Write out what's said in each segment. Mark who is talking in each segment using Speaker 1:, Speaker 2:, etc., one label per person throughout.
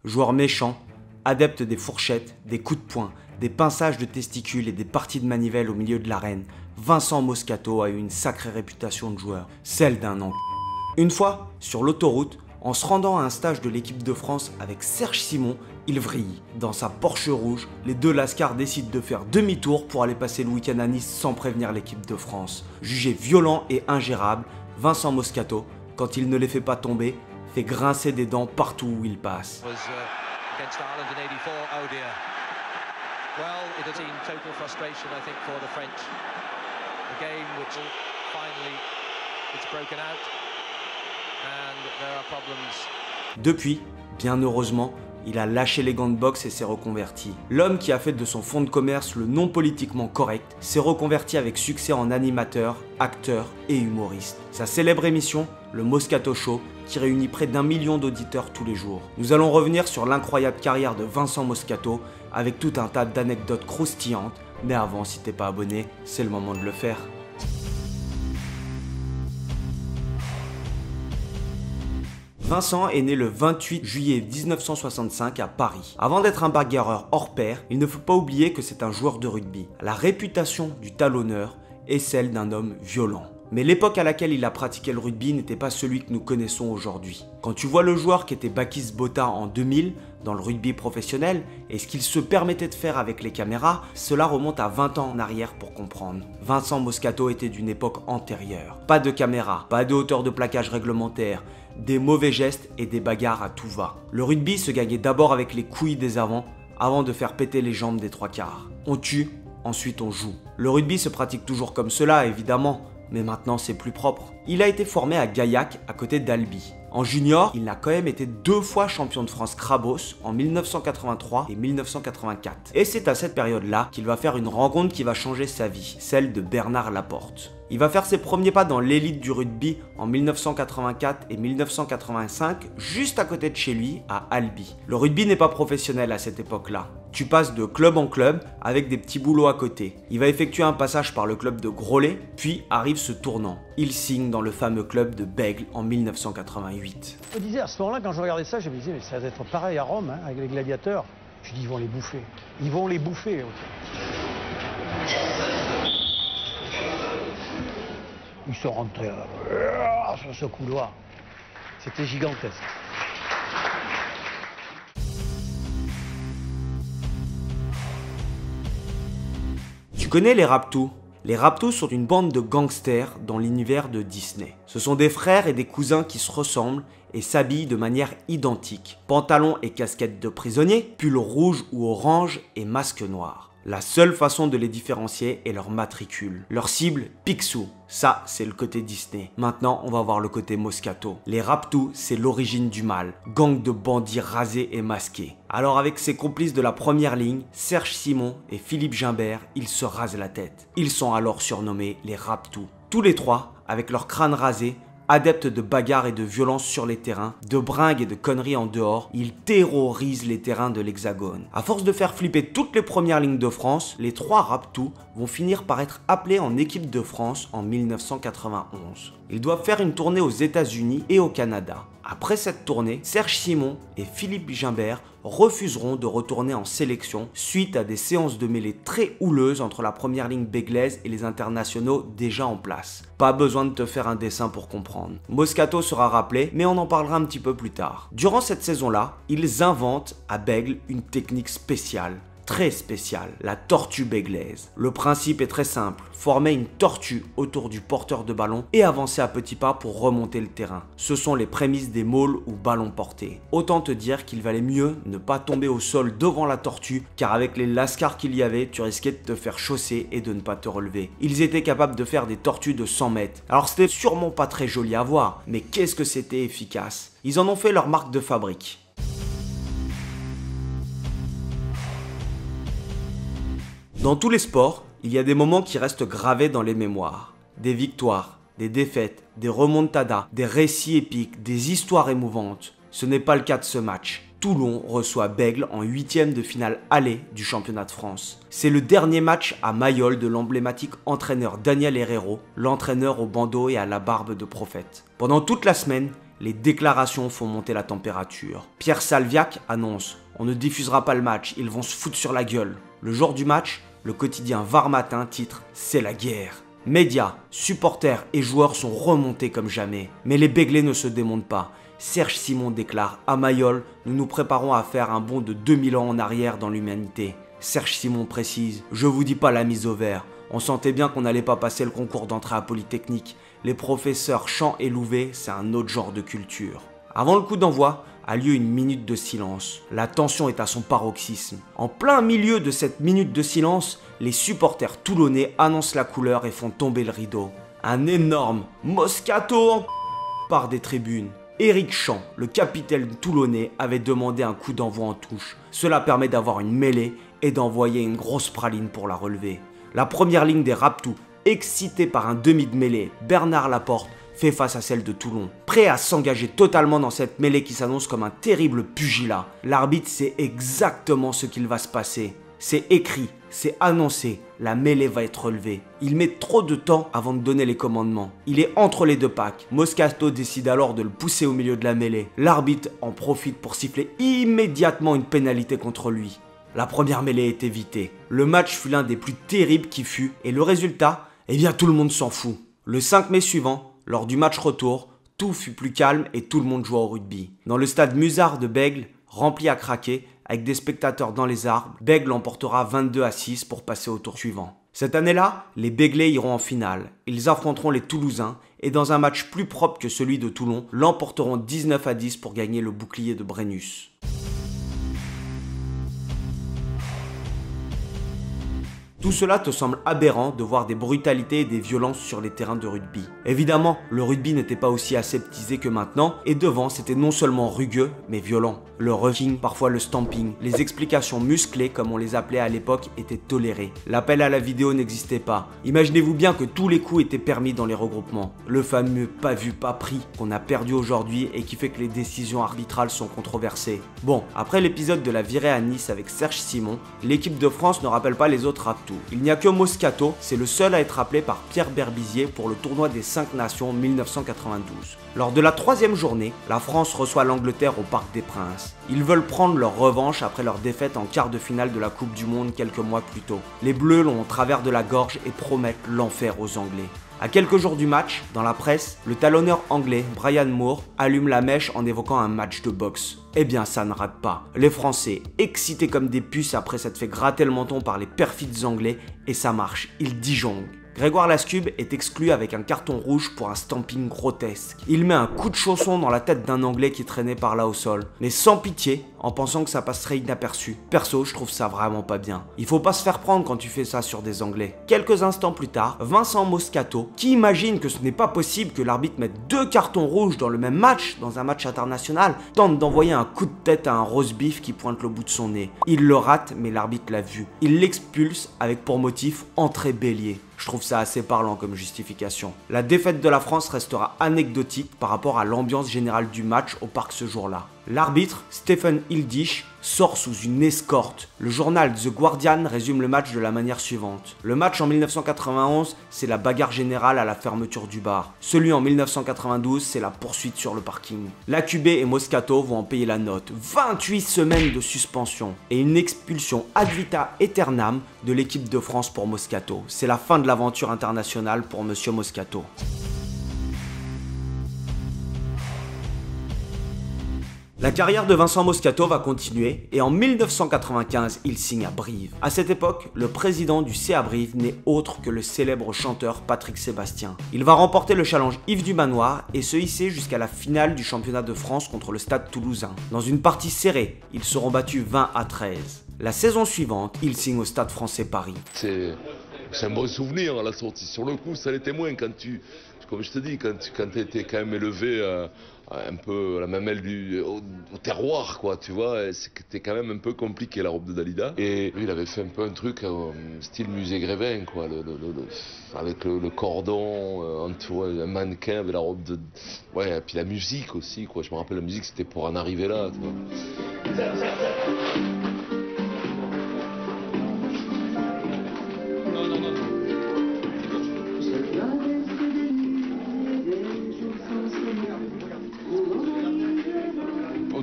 Speaker 1: Joueur méchant, adepte des fourchettes, des coups de poing, des pinçages de testicules et des parties de manivelle au milieu de l'arène, Vincent Moscato a eu une sacrée réputation de joueur, celle d'un an. Une fois, sur l'autoroute, en se rendant à un stage de l'équipe de France avec Serge Simon, il vrille. Dans sa Porsche rouge, les deux lascars décident de faire demi-tour pour aller passer le week-end à Nice sans prévenir l'équipe de France. Jugé violent et ingérable, Vincent Moscato, quand il ne les fait pas tomber, fait grincer des dents partout où il passe. Depuis, bien heureusement, il a lâché les gants de boxe et s'est reconverti. L'homme qui a fait de son fonds de commerce le non politiquement correct s'est reconverti avec succès en animateur, acteur et humoriste. Sa célèbre émission, le Moscato Show, qui réunit près d'1 million d'auditeurs tous les jours. Nous allons revenir sur l'incroyable carrière de Vincent Moscato avec tout un tas d'anecdotes croustillantes. Mais avant, si t'es pas abonné, c'est le moment de le faire. Vincent est né le 28 juillet 1965 à Paris. Avant d'être un bagarreur hors pair, il ne faut pas oublier que c'est un joueur de rugby. La réputation du talonneur est celle d'un homme violent. Mais l'époque à laquelle il a pratiqué le rugby n'était pas celui que nous connaissons aujourd'hui. Quand tu vois le joueur qui était Bakis Botha en 2000 dans le rugby professionnel et ce qu'il se permettait de faire avec les caméras, cela remonte à 20 ans en arrière pour comprendre. Vincent Moscato était d'une époque antérieure. Pas de caméra, pas de hauteur de plaquage réglementaire, des mauvais gestes et des bagarres à tout va. Le rugby se gagnait d'abord avec les couilles des avants avant de faire péter les jambes des trois quarts. On tue, ensuite on joue. Le rugby se pratique toujours comme cela évidemment, mais maintenant c'est plus propre. Il a été formé à Gaillac à côté d'Albi. En junior, il a quand même été 2 fois champion de France Crabos en 1983 et 1984. Et c'est à cette période-là qu'il va faire une rencontre qui va changer sa vie, celle de Bernard Laporte. Il va faire ses premiers pas dans l'élite du rugby en 1984 et 1985, juste à côté de chez lui, à Albi. Le rugby n'est pas professionnel à cette époque-là. Tu passes de club en club avec des petits boulots à côté. Il va effectuer un passage par le club de Groslay, puis arrive ce tournant. Il signe dans le fameux club de Bègles en 1988.
Speaker 2: Je me disais à ce moment-là, quand je regardais ça, je me disais, mais ça va être pareil à Rome, hein, avec les gladiateurs. Je dis, ils vont les bouffer. Ils vont les bouffer. Ils sont rentrés sur ce couloir. C'était gigantesque.
Speaker 1: Tu connais les Raptous? Les Raptous sont une bande de gangsters dans l'univers de Disney. Ce sont des frères et des cousins qui se ressemblent et s'habillent de manière identique. Pantalon et casquette de prisonnier, pull rouge ou orange et masque noir. La seule façon de les différencier est leur matricule. Leur cible, Picsou. Ça, c'est le côté Disney. Maintenant, on va voir le côté Moscato. Les Raptous, c'est l'origine du mal. Gang de bandits rasés et masqués. Alors avec ses complices de la première ligne, Serge Simon et Philippe Gimbert, ils se rasent la tête. Ils sont alors surnommés les Raptous. Tous les trois, avec leur crâne rasé, adeptes de bagarres et de violence sur les terrains, de bringues et de conneries en dehors, ils terrorisent les terrains de l'Hexagone. À force de faire flipper toutes les premières lignes de France, les 3 Raptous vont finir par être appelés en équipe de France en 1991. Ils doivent faire une tournée aux États-Unis et au Canada. Après cette tournée, Serge Simon et Philippe Gimbert refuseront de retourner en sélection suite à des séances de mêlée très houleuses entre la première ligne béglaise et les internationaux déjà en place. Pas besoin de te faire un dessin pour comprendre. Moscato sera rappelé, mais on en parlera un petit peu plus tard. Durant cette saison-là, ils inventent à Bègles une technique spéciale. Très spéciale, la tortue béglaise. Le principe est très simple, former une tortue autour du porteur de ballon et avancer à petits pas pour remonter le terrain. Ce sont les prémices des mauls ou ballons portés. Autant te dire qu'il valait mieux ne pas tomber au sol devant la tortue, car avec les lascars qu'il y avait, tu risquais de te faire chausser et de ne pas te relever. Ils étaient capables de faire des tortues de 100 mètres. Alors c'était sûrement pas très joli à voir, mais qu'est-ce que c'était efficace. Ils en ont fait leur marque de fabrique. Dans tous les sports, il y a des moments qui restent gravés dans les mémoires. Des victoires, des défaites, des remontadas, des récits épiques, des histoires émouvantes. Ce n'est pas le cas de ce match. Toulon reçoit Bègles en 8e de finale aller du championnat de France. C'est le dernier match à Mayol de l'emblématique entraîneur Daniel Herrero, l'entraîneur au bandeau et à la barbe de prophète. Pendant toute la semaine, les déclarations font monter la température. Pierre Salviac annonce « On ne diffusera pas le match, ils vont se foutre sur la gueule ». Le jour du match, le quotidien Var Matin titre « C'est la guerre ». Médias, supporters et joueurs sont remontés comme jamais. Mais les Béglés ne se démontent pas. Serge Simon déclare « À Mayol, nous nous préparons à faire un bond de 2000 ans en arrière dans l'humanité ». Serge Simon précise « Je vous dis pas la mise au vert. On sentait bien qu'on n'allait pas passer le concours d'entrée à Polytechnique. Les professeurs Champ et Louvet, c'est un autre genre de culture. » Avant le coup d'envoi, a lieu une minute de silence. La tension est à son paroxysme. En plein milieu de cette minute de silence, les supporters toulonnais annoncent la couleur et font tomber le rideau. Un énorme Moscato en part des tribunes. Éric Champ, le capitaine toulonnais, avait demandé un coup d'envoi en touche. Cela permet d'avoir une mêlée et d'envoyer une grosse praline pour la relever. La première ligne des Raptous, excitée par un demi de mêlée, Bernard Laporte, fait face à celle de Toulon. Prêt à s'engager totalement dans cette mêlée qui s'annonce comme un terrible pugilat, l'arbitre sait exactement ce qu'il va se passer. C'est écrit, c'est annoncé, la mêlée va être relevée. Il met trop de temps avant de donner les commandements. Il est entre les deux packs. Moscato décide alors de le pousser au milieu de la mêlée. L'arbitre en profite pour siffler immédiatement une pénalité contre lui. La première mêlée est évitée. Le match fut l'un des plus terribles qui fut, et le résultat, eh bien tout le monde s'en fout. Le 5 mai suivant, lors du match retour, tout fut plus calme et tout le monde joua au rugby. Dans le stade Musard de Bègle, rempli à craquer, avec des spectateurs dans les arbres, Bègle emportera 22-6 pour passer au tour suivant. Cette année-là, les Béglés iront en finale. Ils affronteront les Toulousains et dans un match plus propre que celui de Toulon, l'emporteront 19-10 pour gagner le bouclier de Brennus. Tout cela te semble aberrant de voir des brutalités et des violences sur les terrains de rugby. Évidemment, le rugby n'était pas aussi aseptisé que maintenant, et devant c'était non seulement rugueux, mais violent. Le roughing, parfois le stamping, les explications musclées comme on les appelait à l'époque étaient tolérées. L'appel à la vidéo n'existait pas. Imaginez-vous bien que tous les coups étaient permis dans les regroupements. Le fameux pas vu pas pris qu'on a perdu aujourd'hui et qui fait que les décisions arbitrales sont controversées. Bon, après l'épisode de la virée à Nice avec Serge Simon, l'équipe de France ne rappelle pas les autres Raptous. Il n'y a que Moscato, c'est le seul à être appelé par Pierre Berbizier pour le tournoi des 5 Nations 1992. Lors de la troisième journée, la France reçoit l'Angleterre au Parc des Princes. Ils veulent prendre leur revanche après leur défaite en quart de finale de la Coupe du Monde quelques mois plus tôt. Les Bleus l'ont au travers de la gorge et promettent l'enfer aux Anglais. À quelques jours du match, dans la presse, le talonneur anglais Brian Moore allume la mèche en évoquant un match de boxe. Eh bien ça ne rate pas. Les Français, excités comme des puces après s'être fait gratter le menton par les perfides Anglais, et ça marche, ils disjonglent. Grégoire Lascube est exclu avec un carton rouge pour un stamping grotesque. Il met un coup de chausson dans la tête d'un Anglais qui traînait par là au sol, mais sans pitié, en pensant que ça passerait inaperçu. Perso, je trouve ça vraiment pas bien. Il faut pas se faire prendre quand tu fais ça sur des Anglais. Quelques instants plus tard, Vincent Moscato, qui imagine que ce n'est pas possible que l'arbitre mette 2 cartons rouges dans le même match, dans un match international, tente d'envoyer un coup de tête à un roast beef qui pointe le bout de son nez. Il le rate, mais l'arbitre l'a vu. Il l'expulse avec pour motif entrée bélier. Je trouve ça assez parlant comme justification. La défaite de la France restera anecdotique par rapport à l'ambiance générale du match au parc ce jour-là. L'arbitre, Stephen Hildish, sort sous une escorte. Le journal The Guardian résume le match de la manière suivante. Le match en 1991, c'est la bagarre générale à la fermeture du bar. Celui en 1992, c'est la poursuite sur le parking. l'AQB et Moscato vont en payer la note. 28 semaines de suspension et une expulsion ad vitam aeternam de l'équipe de France pour Moscato. C'est la fin de l'aventure internationale pour Monsieur Moscato. La carrière de Vincent Moscato va continuer et en 1995, il signe à Brive. À cette époque, le président du CA Brive n'est autre que le célèbre chanteur Patrick Sébastien. Il va remporter le challenge Yves du Manoir et se hisser jusqu'à la finale du championnat de France contre le Stade Toulousain. Dans une partie serrée, ils seront battus 20-13. La saison suivante, il signe au Stade Français Paris.
Speaker 3: C'est un bon souvenir à la sortie. Sur le coup, ça l'était moins quand comme je te dis, quand tu étais quand même élevé un peu la mamelle au terroir, quoi, tu vois, c'était quand même un peu compliqué la robe de Dalida. Et lui, il avait fait un peu un truc style musée Grévin, quoi, avec le cordon entouré, un mannequin avec la robe de... Ouais, et puis la musique aussi, quoi, je me rappelle, la musique, c'était pour en arriver là, tu vois.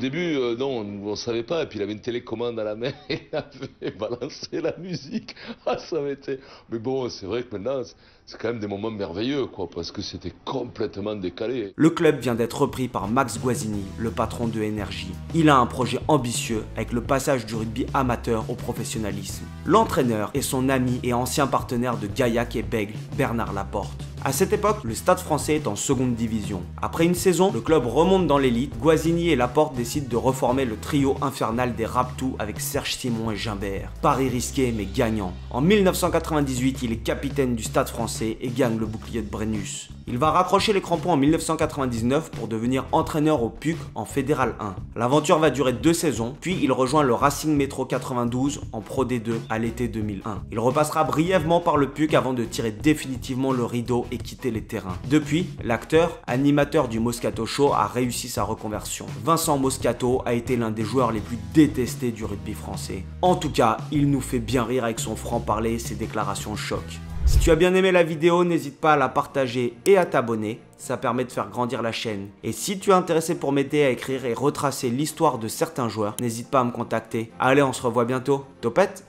Speaker 3: début, non, on ne savait pas. Et puis il avait une télécommande à la main et il avait balancé la musique. Ah, ça m'était... Mais bon, c'est vrai que maintenant, c'est quand même des moments merveilleux, quoi, parce que c'était complètement décalé.
Speaker 1: Le club vient d'être repris par Max Guazzini, le patron de Énergie. Il a un projet ambitieux avec le passage du rugby amateur au professionnalisme. L'entraîneur est son ami et ancien partenaire de Gaillac et Bègle, Bernard Laporte. À cette époque, le Stade Français est en seconde division. Après une saison, le club remonte dans l'élite. Guazzini et Laporte décident de reformer le trio infernal des Raptous avec Serge Simon et Gimbert. Pari risqué mais gagnant. En 1998, il est capitaine du Stade Français et gagne le bouclier de Brennus. Il va raccrocher les crampons en 1999 pour devenir entraîneur au PUC en Fédéral 1. L'aventure va durer 2 saisons, puis il rejoint le Racing Métro 92 en Pro D2 à l'été 2001. Il repassera brièvement par le PUC avant de tirer définitivement le rideau et quitter les terrains. Depuis, l'acteur, animateur du Moscato Show, a réussi sa reconversion. Vincent Moscato a été l'un des joueurs les plus détestés du rugby français. En tout cas, il nous fait bien rire avec son franc-parler et ses déclarations choc. Si tu as bien aimé la vidéo, n'hésite pas à la partager et à t'abonner, ça permet de faire grandir la chaîne. Et si tu es intéressé pour m'aider à écrire et retracer l'histoire de certains joueurs, n'hésite pas à me contacter. Allez, on se revoit bientôt. Topette!